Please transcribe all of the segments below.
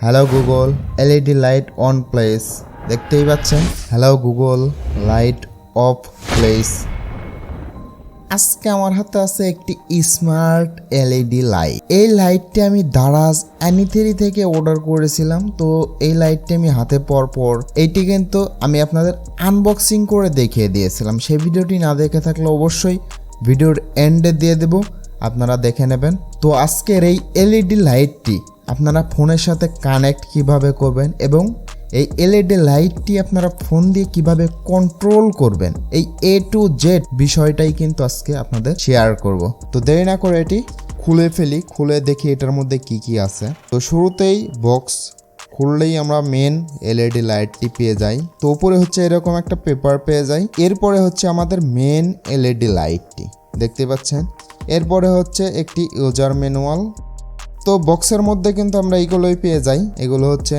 Hello Google LED light on place. দেখতেই পাচ্ছেন, hello Google light off place. আজকে আমার হাতে আছে একটি স্মার্ট এলইডি লাইট। এই লাইটটি আমি দারাজ এনি3 থেকে অর্ডার করেছিলাম। তো এই লাইটটি আমি হাতে পর এইটি কিন্তু আমি আপনাদের আনবক্সিং করে দেখিয়ে দিয়েছিলাম। সেই ভিডিওটি না দেখে থাকলে অবশ্যই ভিডিওর এন্ডে দিয়ে দেব, আপনারা দেখে নেবেন। তো আজকের এই এলইডি লাইটটি আপনারা ফোনের সাথে কানেক্ট কিভাবে করবেন এবং এই এলইডি লাইটটি আপনারা ফোন দিয়ে কিভাবে কন্ট্রোল করবেন, এই A to Z বিষয়টাই কিন্তু আজকে আপনাদের শেয়ার করব। তো দেরি না করে এটি খুলে ফেলি, খুলে দেখি এটার মধ্যে কি কি আছে। তো শুরুতেই বক্স খুললেই আমরা মেন এলইডি লাইটটি পেয়ে যাই। তো উপরে হচ্ছে এরকম একটা পেপার পেয়ে যাই। এরপরে হচ্ছে আমাদের মেন এলইডি লাইটটি দেখতে পাচ্ছেন। এরপরে হচ্ছে একটি ইউজার ম্যানুয়াল। তো বক্সের মধ্যে কিন্তু আমরা এইগুলোই পেয়ে যাই। এগুলো হচ্ছে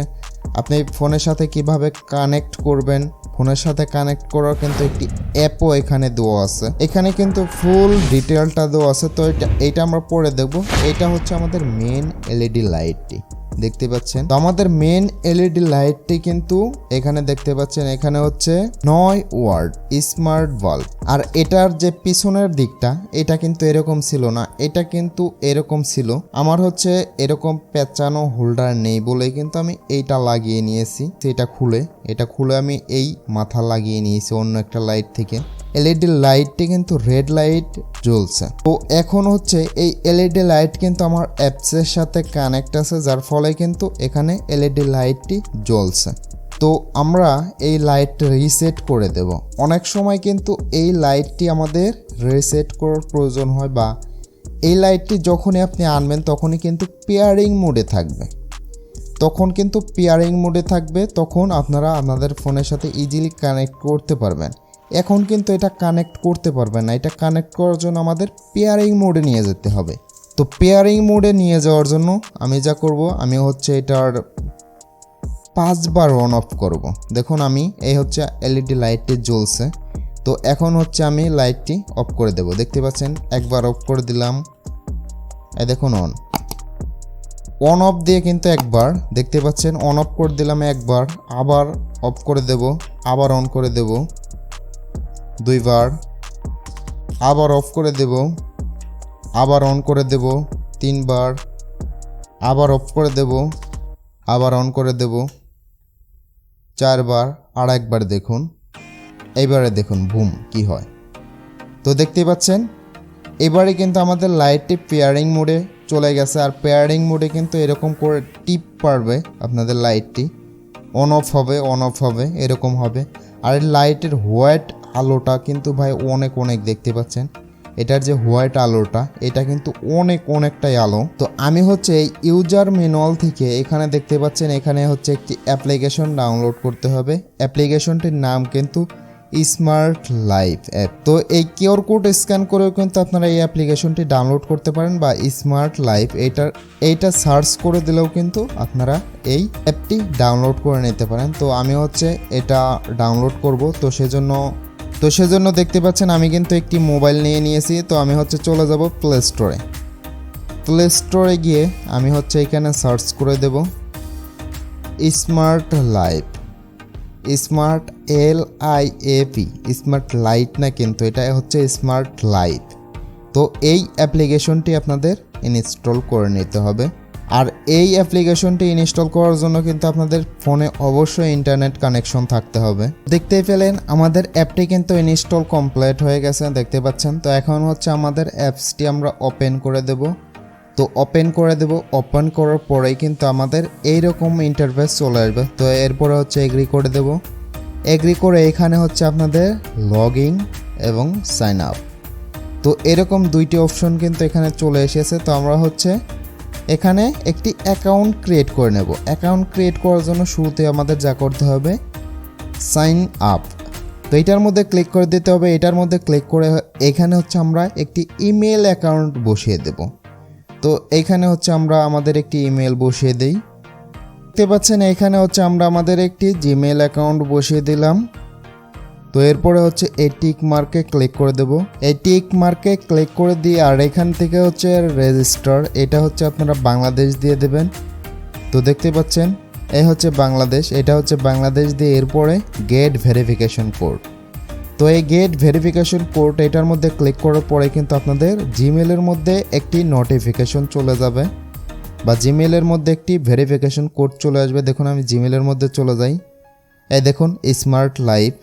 আপনি ফোনের সাথে কিভাবে কানেক্ট করবেন, ফোনের সাথে কানেক্ট করার কিন্তু একটি অ্যাপও এখানে দেওয়া আছে। এখানে কিন্তু ফুল ডিটেলটা দেওয়া আছে। তো এইটা আমরা পরে দেখব। এটা হচ্ছে আমাদের মেন এলইডি লাইটটি দেখতে পাচ্ছেন। তো আমাদের মেন এলইডি লাইটটি কিন্তু এখানে দেখতে পাচ্ছেন, এখানে হচ্ছে 9 ওয়াট স্মার্ট বাল্ব। আর এটার যে পিছনের দিকটা এটা কিন্তু এরকম ছিল না, এটা কিন্তু এরকম ছিল। আমার হচ্ছে এরকম পেঁচানো হোল্ডার নেই বলে কিন্তু আমি এইটা লাগিয়ে নিয়েছি। এটা খুলে আমি এই মাথা লাগিয়ে নিয়েছি অন্য একটা লাইট থেকে। এলইডি লাইটটি কিন্তু রেড লাইট জ্বলছে। তো এখন হচ্ছে এই এলইডি লাইট কিন্তু আমার অ্যাপসের সাথে কানেক্ট আছে, যার ফলে কিন্তু এখানে এলইডি লাইটটি জ্বলছে। তো আমরা এই লাইটটা রিসেট করে দেব। অনেক সময় কিন্তু এই লাইটটি আমাদের রিসেট করার প্রয়োজন হয়, বা এই লাইটটি যখনই আপনি আনবেন তখনই কিন্তু পেয়ারিং মোডে থাকবে। তখন আপনারা আপনাদের ফোনের সাথে ইজিলি কানেক্ট করতে পারবেন। এখন কিন্তু এটা কানেক্ট করতে পারবেন না। এটা কানেক্ট করার জন্য আমাদের পেয়ারিং মোডে নিয়ে যেতে হবে। তো পেয়ারিং মোডে নিয়ে যাওয়ার জন্য আমি যা করব, আমি হচ্ছে এটার 5 বার অন অফ করব। দেখুন আমি এই হচ্ছে এলইডি লাইটটি জ্বলছে। তো এখন হচ্ছে আমি লাইটটি অফ করে দেব। দেখতে পাচ্ছেন, একবার অফ করে দিলাম, এই দেখুন অন অফ দিয়ে কিন্তু একবার দেখতে পাচ্ছেন অন অফ করে দিলাম একবার, আবার অফ করে দেব, আবার অন করে দেব 2 বার, আবার অফ করে দেব, আবার অন করে দেব 3 বার, আবার অফ করে দেব, আবার অন করে দেব 4 বার, আর একবার দেখুন। এইবারে দেখুন বুম কি হয়। তো দেখতেই পাচ্ছেন এবারে কিন্তু আমাদের লাইটটি পেয়ারিং মোডে চলে গেছে। আর পেয়ারিং মোডে কিন্তু এরকম করে টিপ পারবে আপনাদের লাইটটি অন অফ হবে এরকম হবে। আর লাইটের হোয়াইট আলোটা কিন্তু ভাই অনেক দেখতে পাচ্ছেন, এটার যে হোয়াইট আলোটা এটা কিন্তু অনেকটাই আলো। তো আমি হচ্ছে এই ইউজার ম্যানুয়াল থেকে এখানে দেখতে পাচ্ছেন, এখানে হচ্ছে একটি অ্যাপ্লিকেশন ডাউনলোড করতে হবে। অ্যাপ্লিকেশনটির নাম কিন্তু স্মার্ট লাইফ অ্যাপ। তো এই কিউআর কোড স্ক্যান করেও কিন্তু আপনারা এই অ্যাপ্লিকেশনটি ডাউনলোড করতে পারেন, বা স্মার্ট লাইফ এইটা সার্চ করে দিলেও কিন্তু আপনারা এই অ্যাপটি ডাউনলোড করে নিতে পারেন। তো আমি হচ্ছে এটা ডাউনলোড করব। তো সেজন্য দেখতে পাচ্ছেন আমি কিন্তু একটি মোবাইল নিয়ে নিয়েছি। তো আমি হচ্ছে চলে যাব প্লে স্টোরে গিয়ে আমি হচ্ছে এখানে সার্চ করে দেব smart life, smart LIFE, smart light না, কিন্তু এটা হচ্ছে স্মার্ট লাইফ। তো এই অ্যাপ্লিকেশনটি আপনাদের ইনস্টল করে নিতে হবে। আর এই অ্যাপ্লিকেশনটি ইনস্টল করার জন্য কিন্তু আপনাদের ফোনে অবশ্যই ইন্টারনেট কানেকশন থাকতে হবে। দেখতেই পেলেন আমাদের অ্যাপটি কিন্তু ইনস্টল কমপ্লিট হয়ে গেছে, দেখতে পাচ্ছেন। তো এখন হচ্ছে আমাদের অ্যাপসটি আমরা ওপেন করে দেব। তো ওপেন করার পরেই কিন্তু আমাদের এইরকম ইন্টারফেস চলে আসবে। তো এরপরে হচ্ছে এগ্রি করে দেব। এগ্রি করে এখানে হচ্ছে আপনাদের লগ ইন এবং সাইন আপ। তো এরকম দুইটি অপশন কিন্তু এখানে চলে এসেছে। তো আমরা হচ্ছে এখানে একটি অ্যাকাউন্ট ক্রিয়েট করে নেব। অ্যাকাউন্ট ক্রিয়েট করার জন্য শুরুতে আমাদের যা করতে হবে সাইন আপ। তো এটার মধ্যে ক্লিক করে দিতে হবে। এটার মধ্যে ক্লিক করে এখানে হচ্ছে আমরা একটি ইমেল অ্যাকাউন্ট বসিয়ে দেব। তো এইখানে হচ্ছে আমরা আমাদের একটি ইমেল বসিয়ে দেই। দেখতে পাচ্ছেন এখানে হচ্ছে আমরা আমাদের একটি জিমেল অ্যাকাউন্ট বসিয়ে দিলাম। তো এরপরে হচ্ছে এই টিক মার্কে ক্লিক করে দেব। এই টিক মার্কে ক্লিক করে দিয়ে আর এখান থেকে হচ্ছে রেজিস্টার, এটা হচ্ছে আপনারা বাংলাদেশ দিয়ে দেবেন। তো দেখতে পাচ্ছেন এই হচ্ছে বাংলাদেশ, এটা হচ্ছে বাংলাদেশ দিয়ে এরপরে গেট ভেরিফিকেশন কোড। তো এই গেট ভেরিফিকেশন কোড এটার মধ্যে ক্লিক করার পরে কিন্তু আপনাদের জিমেলের মধ্যে একটি নোটিফিকেশন চলে যাবে বা জিমেলের মধ্যে একটি ভেরিফিকেশন কোড চলে আসবে। দেখুন আমি জিমেলের মধ্যে চলে যাই, এই দেখুন স্মার্ট লাইফ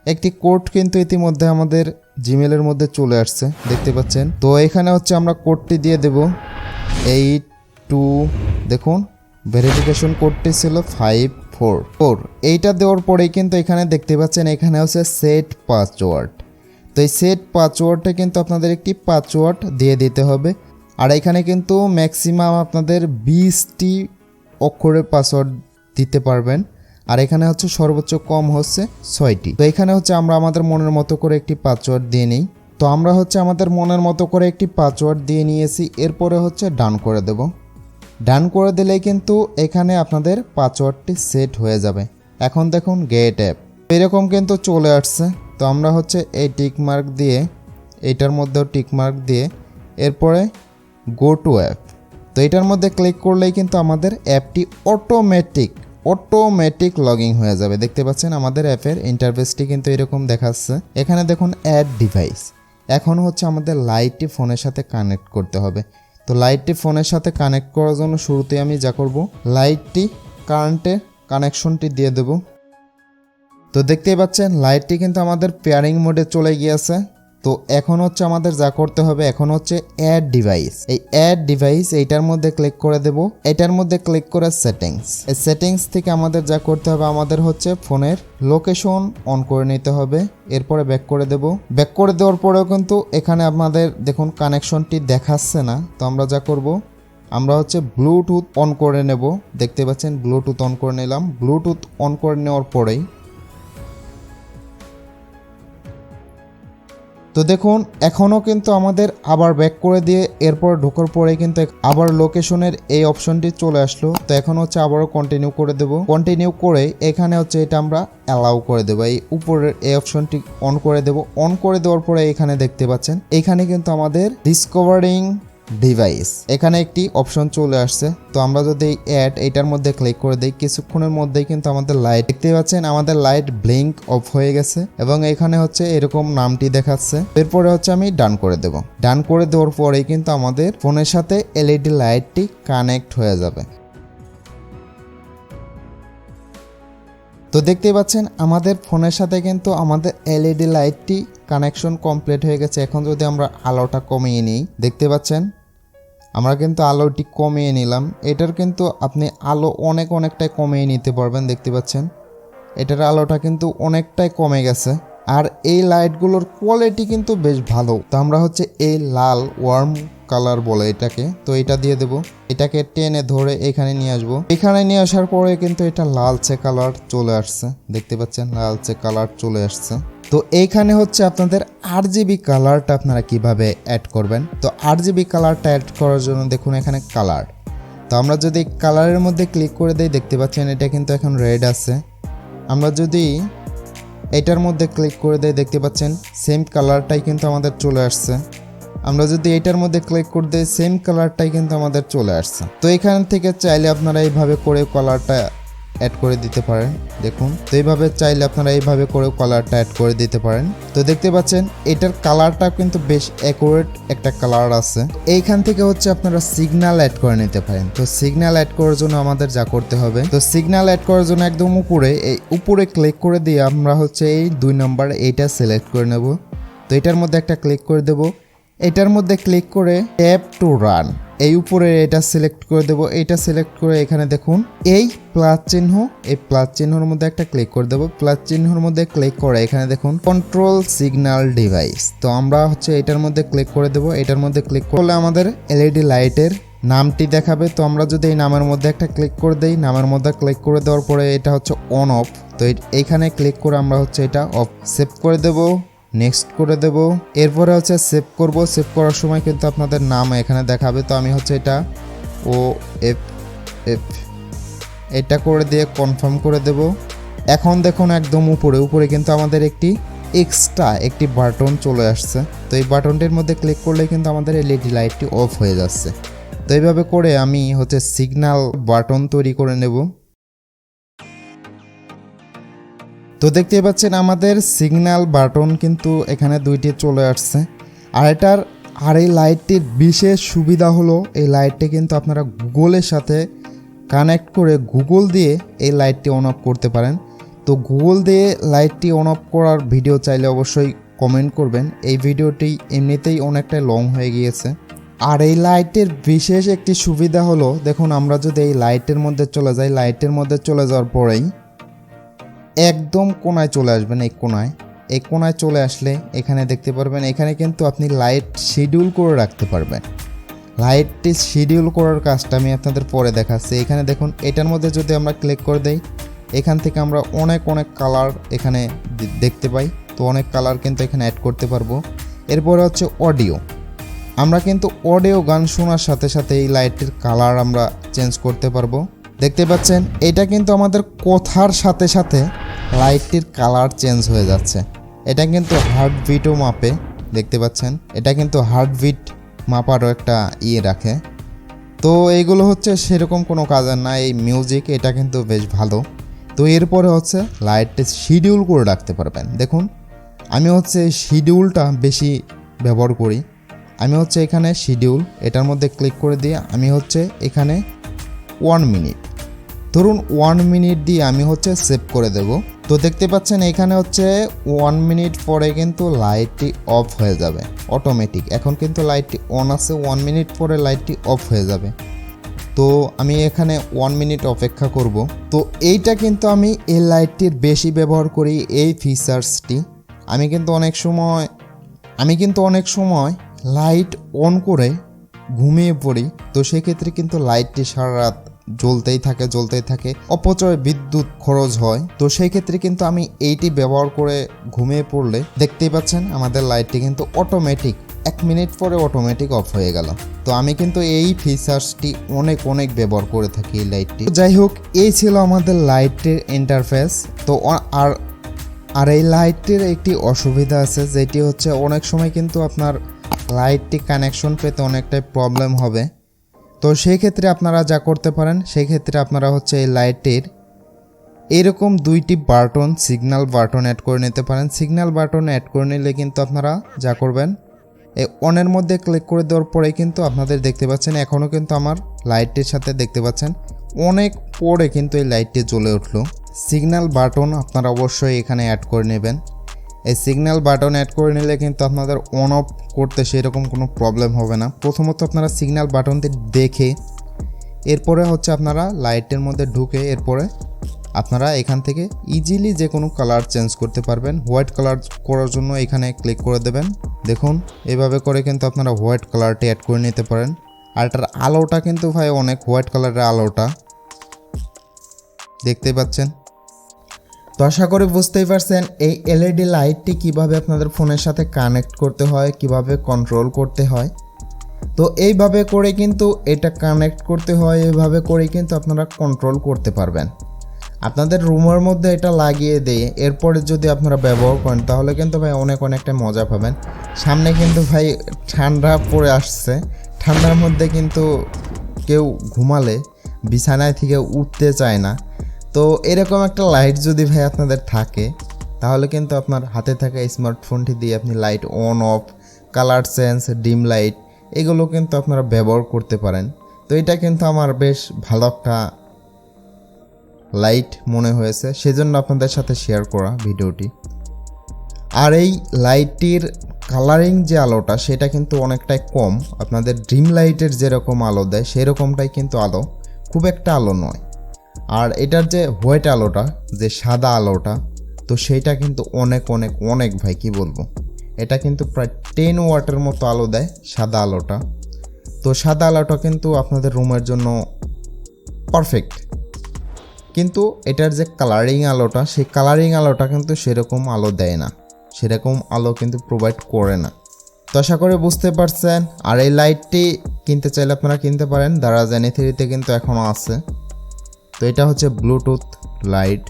একটি কোড কিন্তু ইতিমধ্যে আমাদের জিমেলের মধ্যে চলে আসছে দেখতে পাচ্ছেন। তো এখানে হচ্ছে আমরা কোডটি দিয়ে দেব 82, দেখুন ভেরিফিকেশন কোডটি ছিল 544। এইটা দেওয়ার পরেই কিন্তু এখানে দেখতে পাচ্ছেন এখানে হচ্ছে সেট পাসওয়ার্ড। তো এই সেট পাসওয়ার্ডটা কিন্তু আপনাদের একটি পাসওয়ার্ড দিয়ে দিতে হবে। আর এখানে কিন্তু ম্যাক্সিমাম আপনাদের 20টি অক্ষরের পাসওয়ার্ড দিতে পারবেন, আর এখানে হচ্ছে সর্বোচ্চ কম হচ্ছে 6টি। তো এখানে হচ্ছে আমরা আমাদের মনের মতো করে একটি পাসওয়ার্ড দিয়ে নিই। তো আমরা হচ্ছে আমাদের মনের মতো করে একটি পাসওয়ার্ড দিয়ে নিয়েছি, এরপরে হচ্ছে ডান করে দেব। ডান করে দিলেই কিন্তু এখানে আপনাদের পাসওয়ার্ডটি সেট হয়ে যাবে। এখন দেখুন গেট অ্যাপ এরকম কিন্তু চলে আসছে। তো আমরা হচ্ছে এই টিক মার্ক দিয়ে, এইটার মধ্যেও টিক মার্ক দিয়ে এরপরে গো টু অ্যাপ, তো এটার মধ্যে ক্লিক করলেই কিন্তু আমাদের অ্যাপটি অটোমেটিক লগইন হয়ে যাবে। দেখতে পাচ্ছেন আমাদের অ্যাপের ইন্টারফেসটি কিন্তু এরকম দেখাচ্ছে। এখানে দেখুন অ্যাড ডিভাইস, এখন হচ্ছে আমাদের লাইটটি ফোনের সাথে কানেক্ট করতে হবে। তো লাইটটি ফোনের সাথে কানেক্ট করার জন্য শুরুতে আমি যা করব, লাইটটি কারেন্টের কানেকশনটি দিয়ে দেব। তো দেখতেই পাচ্ছেন লাইটটি কিন্তু আমাদের পেয়ারিং মোডে চলে গিয়েছে। তো এখন হচ্ছে আমাদের যা করতে হবে, এখন হচ্ছে অ্যাড ডিভাইস, এই অ্যাড ডিভাইস এইটার মধ্যে ক্লিক করে দেব। এটার মধ্যে ক্লিক করে সেটিংস, এই সেটিংস থেকে আমাদের যা করতে হবে, আমাদের হচ্ছে ফোনের লোকেশন অন করে নিতে হবে। এরপরে ব্যাক করে দেব। ব্যাক করে দেওয়ার পরেও কিন্তু এখানে আমাদের দেখুন কানেকশনটি দেখাচ্ছে না। তো আমরা যা করব, আমরা হচ্ছে ব্লুটুথ অন করে নেব। দেখতে পাচ্ছেন ব্লুটুথ অন করে নিলাম। ব্লুটুথ অন করে নেওয়ার পরেই তো দেখুন এখনও কিন্তু আমাদের আবার ব্যাক করে দিয়ে এরপর ঢোকার পরে কিন্তু আবার লোকেশনের এই অপশনটি চলে আসলো। তো এখন হচ্ছে আবারও কন্টিনিউ করে দেব। কন্টিনিউ করে এখানে হচ্ছে এটা আমরা অ্যালাউ করে দেবো, এই উপরের এই অপশনটি অন করে দেব। অন করে দেওয়ার পরে এখানে দেখতে পাচ্ছেন এখানে কিন্তু আমাদের ডিসকভারিং ডিভাইস এখানে একটি অপশন চলে আসছে। তো আমরা যদি অ্যাড এটার মধ্যে ক্লিক করে দিই, কিছুক্ষণের মধ্যেই কিন্তু আমাদের লাইট দেখতে পাচ্ছেন আমাদের লাইট ব্লিঙ্ক অফ হয়ে গেছে এবং এখানে হচ্ছে এরকম নামটি দেখাচ্ছে। এরপরে হচ্ছে আমি ডান করে দেব। ডান করে দেওয়ার পরেই কিন্তু আমাদের ফোনের সাথে এলইডি লাইটটি কানেক্ট হয়ে যাবে। তো দেখতে পাচ্ছেন আমাদের ফোনের সাথে কিন্তু আমাদের এলইডি লাইটটি কানেকশন কমপ্লিট হয়ে গেছে। এখন যদি আমরা আলোটা কমিয়ে নিই, দেখতে পাচ্ছেন আমরা কিন্তু আলোটি কমিয়ে নিলাম। এটার কিন্তু আপনি আলো অনেকটাই কমিয়ে নিতে পারবেন। দেখতে পাচ্ছেন এটার আলোটা কিন্তু অনেকটাই কমে গেছে, আর এই লাইটগুলোর কোয়ালিটি কিন্তু বেশ ভালো। তো আমরা হচ্ছে এই লাল ওয়ার্ম কালার বলে এটাকে, তো এটা দিয়ে দেব। এটাকে টেনে ধরে এখানে নিয়ে আসবো। এখানে নিয়ে আসার পরে কিন্তু এটা লালচে কালার চলে আসছে। দেখতে পাচ্ছেন লালচে কালার চলে আসছে। তো এইখানে হচ্ছে আপনাদের আরজিবি কালারটা আপনারা কিভাবে অ্যাড করবেন। তো আরজিবি কালারটা অ্যাড করার জন্য দেখুন এখানে কালার, তো আমরা যদি কালারের মধ্যে ক্লিক করে দিই, দেখতে পাচ্ছেন এটা কিন্তু এখন রেড আছে। আমরা যদি এটার মধ্যে ক্লিক করে দিই, দেখতে পাচ্ছেন সেম কালারটাই কিন্তু আমাদের চলে আসছে। আমরা যদি এটার মধ্যে ক্লিক করে দিই, সেম কালারটাই কিন্তু আমাদের চলে আসছে। তো এখান থেকে চাইলে আপনারা এইভাবে করে কালারটা অ্যাড করে দিতে পারেন। দেখুন তো এইভাবে চাইলে আপনারা এইভাবে করে কালারটা অ্যাড করে দিতে পারেন। তো দেখতে পাচ্ছেন এটার কালারটা কিন্তু বেশ অ্যাকুরেট একটা কালার আছে। এইখান থেকে হচ্ছে আপনারা সিগন্যাল অ্যাড করে নিতে পারেন। তো সিগন্যাল অ্যাড করার জন্য আমাদের যা করতে হবে, তো সিগন্যাল অ্যাড করার জন্য একদম উপরে এই উপরে ক্লিক করে দিয়ে আমরা হচ্ছে এই 2 নম্বর এইটা সিলেক্ট করে নেব। তো এটার মধ্যে একটা ক্লিক করে দেব। এটার মধ্যে ক্লিক করে ট্যাপ টু রান এই উপরে এটা সিলেক্ট করে দেব। এটা সিলেক্ট করে এখানে দেখুন এই প্লাস চিহ্ন, এই প্লাস চিহ্নের মধ্যে একটা ক্লিক করে দেব। প্লাস চিহ্নের মধ্যে ক্লিক করে এখানে দেখুন কন্ট্রোল সিগন্যাল ডিভাইস, তো আমরা হচ্ছে এটার মধ্যে ক্লিক করে দেব। এটার মধ্যে ক্লিক করলে আমাদের এলইডি লাইটের নামটি দেখাবে। তো আমরা যদি এই নামের মধ্যে একটা ক্লিক করে দেই, নামের মধ্যে ক্লিক করে দেওয়ার পরে এটা হচ্ছে অন অফ। তো এইখানে ক্লিক করে আমরা হচ্ছে এটা অফ সেভ করে দেব, নেক্সট করে দেব। এরপরে হচ্ছে সেভ করব। সেভ করার সময় কিন্তু আপনাদের নাম এখানে দেখাবে। তো আমি হচ্ছে এটা OFF এটা করে দিয়ে কনফার্ম করে দেব। এখন দেখুন একদম উপরে কিন্তু আমাদের একটি এক্সট্রা একটি বাটন চলে আসছে। তো এই বাটনটির মধ্যে ক্লিক করলে কিন্তু আমাদের এলইডি লাইটটি অফ হয়ে যাচ্ছে। তো এইভাবে করে আমি হচ্ছে সিগন্যাল বাটন তৈরি করে নেব। তো দেখতে পাচ্ছেন আমাদের সিগন্যাল বাটন কিন্তু এখানে দুইটি চলে আসছে। আর এই লাইটটির বিশেষ সুবিধা হলো এই লাইটটি কিন্তু আপনারা গুগলের সাথে কানেক্ট করে গুগল দিয়ে এই লাইটটি অন অফ করতে পারেন। তো গুগল দিয়ে লাইটটি অন অফ করার ভিডিও চাইলে অবশ্যই কমেন্ট করবেন। এই ভিডিওটি এমনিতেই অনেকটাই লং হয়ে গিয়েছে। আর এই লাইটের বিশেষ একটি সুবিধা হলো, দেখুন আমরা যদি এই লাইটের মধ্যে চলে যাই, লাইটের মধ্যে চলে যাওয়ার পরেই একদম কোনায় চলে আসবেন। এই কোনায় চলে আসলে এখানে দেখতে পারবেন, এখানে কিন্তু আপনি লাইট শিডিউল করে রাখতে পারবেন। লাইটটি শিডিউল করার কাজটা আমি আপনাদের পরে দেখাচ্ছি। এখানে দেখুন, এটার মধ্যে যদি আমরা ক্লিক করে দেই, এখান থেকে আমরা অনেক কালার এখানে দেখতে পাই। তো অনেক কালার কিন্তু এখানে অ্যাড করতে পারবো। এরপরে হচ্ছে অডিও। আমরা কিন্তু অডিও গান শোনার সাথে সাথে এই লাইটের কালার আমরা চেঞ্জ করতে পারবো। দেখতে পাচ্ছেন এটা কিন্তু আমাদের কথার সাথে সাথে লাইটটির কালার চেঞ্জ হয়ে যাচ্ছে। এটা কিন্তু হার্টবিটও মাপে, দেখতে পাচ্ছেন এটা কিন্তু হার্টবিট মাপারও একটা রাখে। তো এইগুলো হচ্ছে সেরকম কোনো কাজের না, এই মিউজিক এটা কিন্তু বেশ ভালো। তো এরপরে হচ্ছে লাইটটি শিডিউল করে রাখতে পারবেন। দেখুন আমি হচ্ছে শিডিউলটা বেশি ব্যবহার করি। আমি হচ্ছে এখানে শিডিউল, এটার মধ্যে ক্লিক করে দিয়ে আমি হচ্ছে এখানে 1 মিনিট, ধরুন 1 মিনিট দিয়ে আমি হচ্ছে সেভ করে দেব। তো দেখতে পাচ্ছেন এখানে হচ্ছে 1 মিনিট পরে কিন্তু লাইটটি অফ হয়ে যাবে অটোমেটিক। এখন কিন্তু লাইটটি অন আছে, 1 মিনিট পরে লাইটটি অফ হয়ে যাবে। তো আমি এখানে 1 মিনিট অপেক্ষা করব। তো এইটা কিন্তু আমি এই লাইটটির বেশি ব্যবহার করি, এই ফিচার্সটি। আমি কিন্তু অনেক সময় লাইট অন করে ঘুমিয়ে পড়ি। তো সেক্ষেত্রে কিন্তু লাইটটি সারা রাত জ্বলতেই থাকে, অপচয় বিদ্যুৎ খরচ হয়। তো সেই ক্ষেত্রে কিন্তু আমি এইটি ব্যবহার করে ঘুমিয়ে পড়লে দেখতেই পাচ্ছেন আমাদের লাইটটি কিন্তু অটোমেটিক 1 মিনিট পরে অটোমেটিক অফ হয়ে গেল। তো আমি কিন্তু এই ফিচার্সটি অনেক ব্যবহার করে থাকি এই লাইটটি। যাই হোক, এই ছিল আমাদের লাইটের ইন্টারফেস। তো আর এই লাইটটির একটি অসুবিধা আছে, যেটি হচ্ছে অনেক সময় কিন্তু আপনার লাইটটি কানেকশন পেতে অনেকটাই প্রবলেম হবে। তো সেই ক্ষেত্রে আপনারা যা করতে পারেন, সেই ক্ষেত্রে আপনারা হচ্ছে এই লাইটের এরকম 2টি বাটন সিগন্যাল বাটন অ্যাড করে নিতে পারেন। সিগন্যাল বাটন অ্যাড করে নিলে কিন্তু আপনারা যা করবেন, এই অনের মধ্যে ক্লিক করে দেওয়ার পরে কিন্তু আপনাদের দেখতে পাচ্ছেন এখনও কিন্তু আমার লাইটটির সাথে দেখতে পাচ্ছেন অনেক পরে কিন্তু এই লাইটটি জ্বলে উঠলো। সিগন্যাল বাটন আপনারা অবশ্যই এখানে অ্যাড করে নেবেন। এই সিগন্যাল বাটন অ্যাড করে নিলে কিন্তু আপনাদের অন অফ করতে সেরকম কোনো প্রবলেম হবে না। প্রথমত আপনারা সিগন্যাল বাটনটি দেখে এরপরে হচ্ছে আপনারা লাইটের মধ্যে ঢুকে এরপরে আপনারা এখান থেকে ইজিলি যে কোনো কালার চেঞ্জ করতে পারবেন। হোয়াইট কালার করার জন্য এখানে ক্লিক করে দেবেন। দেখুন এভাবে করে কিন্তু আপনারা হোয়াইট কালারটি অ্যাড করে নিতে পারেন। আর এটার আলোটা কিন্তু ভাই অনেক হোয়াইট কালারের আলোটা দেখতে পাচ্ছেন। তো আশা করি বুঝতেই পারছেন এই এলইডি লাইটটি কিভাবে আপনাদের ফোনের সাথে কানেক্ট করতে হয়, কিভাবে কন্ট্রোল করতে হয়। তো এইভাবে করে কিন্তু এটা কানেক্ট করতে হয়, এইভাবে করে কিন্তু আপনারা কন্ট্রোল করতে পারবেন। আপনাদের রুমের মধ্যে এটা লাগিয়ে দিয়ে এরপরে যদি আপনারা ব্যবহার করেন তাহলে কিন্তু ভাই অনেকটা মজা পাবেন। সামনে কিন্তু ভাই ঠান্ডা পড়ে আসছে, ঠান্ডার মধ্যে কিন্তু কেউ ঘুমালে বিছানায় থেকে উঠতে চায় না। তো এরকম একটা লাইট যদি ভাই আপনাদের থাকে তাহলে কিন্তু আপনার হাতে থাকা স্মার্টফোনটি দিয়ে আপনি light on of, colour change, dim light এগুলো কিন্তু আপনারা ব্যবহার করতে পারেন। তো এটা কিন্তু আমার বেশ ভালো একটা লাইট মনে হয়েছে, সেজন্য আপনাদের সাথে শেয়ার করা ভিডিওটি। আর এই লাইটটির কালারিং যে আলোটা সেটা কিন্তু অনেকটাই কম, আপনাদের ড্রিম লাইটের যেরকম আলো দেয় সেরকমটাই কিন্তু আলো, খুব একটা আলো নয়। আর এটার যে হোয়াইট আলোটা, যে সাদা আলোটা, তো সেইটা কিন্তু অনেক ভাই কি বলবো, এটা কিন্তু প্রায় 10 ওয়াটের মতো আলো দেয় সাদা আলোটা। তো সাদা আলোটা কিন্তু আপনাদের রুমের জন্য পারফেক্ট। কিন্তু এটার যে কালারিং আলোটা, সেই কালারিং আলোটা কিন্তু সেরকম আলো দেয় না, সেরকম আলো কিন্তু প্রোভাইড করে না। তো আশা করি বুঝতে পারছেন। আর এই লাইটটি কিনতে চাইলে আপনারা কিনতে পারেন, দারাজ E23-তে কিন্তু এখনও আছে। তো এটা হচ্ছে ব্লুটুথ লাইট,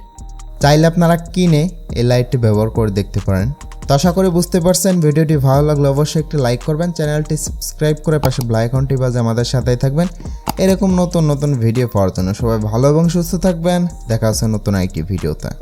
চাইলে আপনারা কিনে এই লাইটটি ব্যবহার করে দেখতে পারেন। তো আশা করি বুঝতে পারছেন, ভিডিওটি ভালো লাগলে অবশ্যই একটি লাইক করবেন, চ্যানেলটি সাবস্ক্রাইব করে পাশে বেল আইকনটি বাজে আমাদের সাথেই থাকবেন এরকম নতুন নতুন ভিডিও পাওয়ার জন্য। সবাই ভালো এবং সুস্থ থাকবেন, দেখা হচ্ছে নতুন একটি ভিডিওতে।